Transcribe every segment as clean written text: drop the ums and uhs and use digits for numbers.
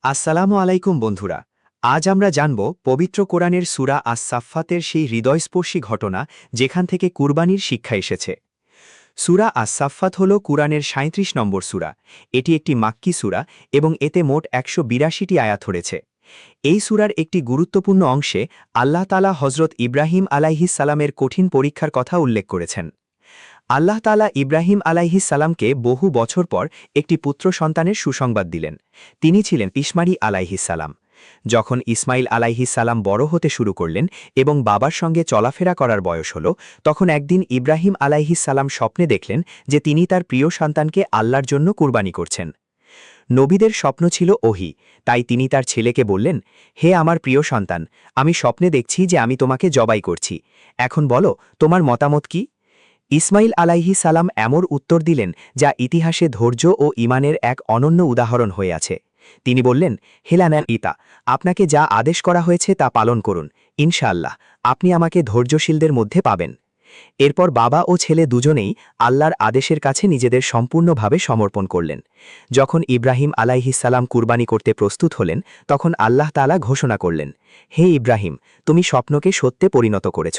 আসসালামু আলাইকুম বন্ধুরা। আজ আমরা জানব পবিত্র কোরআনের সূরা আস-সাফফাতের সেই হৃদয়স্পর্শী ঘটনা যেখান থেকে কুরবানির শিক্ষা এসেছে। সূরা আস-সাফফাত হল কুরআনের ৩৭ নম্বর সূরা। এটি একটি মাক্কি সূরা এবং এতে মোট ১৮২টি আয়াত রয়েছে। এই সূরার একটি গুরুত্বপূর্ণ অংশে আল্লাহ তাআলা হযরত ইব্রাহিম আলাইহিস সালামের কঠিন পরীক্ষার কথা উল্লেখ করেছেন। আল্লাহ তাআলা ইব্রাহিম আলাইহিস সালামকে বহু বছর পর একটি পুত্র সন্তানের সুসংবাদ দিলেন। তিনি ছিলেন ইসমাঈল আলাইহিস সালাম। যখন ইসমাঈল আলাইহিস সালাম বড় হতে শুরু করলেন এবং বাবার সঙ্গে চলাফেরা করার বয়স হল, তখন একদিন ইব্রাহিম আলাইহিস সালাম স্বপ্নে দেখলেন যে তিনি তার প্রিয় সন্তানকে আল্লাহর জন্য কুরবানি করছেন। নবীদের স্বপ্ন ছিল ওহী, তাই তিনি তার ছেলেকে বললেন, হে আমার প্রিয় সন্তান, আমি স্বপ্নে দেখছি যে আমি তোমাকে জবাই করছি। এখন বলো, তোমার মতামত কি? ইসমাঈল আলাইহিস সালাম এমন উত্তর দিলেন যা ইতিহাসে ধৈর্য ও ঈমানের এক অনন্য উদাহরণ হয়ে আছে। তিনি বললেন, হেলানান ইতা, আপনাকে যা আদেশ করা হয়েছে তা পালন করুন, ইনশাআল্লাহ আপনি আমাকে ধৈর্যশীলদের মধ্যে পাবেন। এরপর বাবা ও ছেলে দুজনেই আল্লাহর আদেশের কাছে নিজেদের সম্পূর্ণভাবে সমর্পণ করলেন। যখন ইব্রাহিম আলাইহিস সালাম কুরবানি করতে প্রস্তুত হলেন, তখন আল্লাহ তাআলা ঘোষণা করলেন, হে ইব্রাহিম, তুমি স্বপ্নকে সত্যে পরিণত করেছ।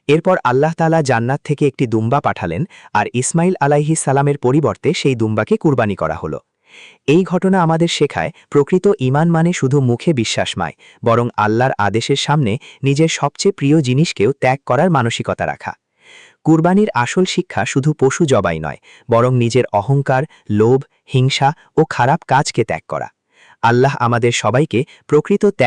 এরপর আল্লাহ তাআলা জান্নাত থেকে একটি দুম্বা পাঠালেন আর ইসমাঈল আলাইহিস সালামের পরিবর্তে সেই দুম্বাকে কুরবানি করা হলো। এই ঘটনা আমাদের শেখায় প্রকৃত ঈমান মানে শুধু মুখে বিশ্বাস নয়, বরং আল্লাহর আদেশের সামনে নিজের সবচেয়ে প্রিয় জিনিসকেও ত্যাগ করার মানসিকতা রাখা। কুরবানির আসল শিক্ষা শুধু পশু জবাই নয়, বরং নিজের অহংকার, লোভ, হিংসা ও খারাপ কাজকে ত্যাগ করা। আল্লাহ আমাদের সবাইকে প্রকৃত ত্যাগ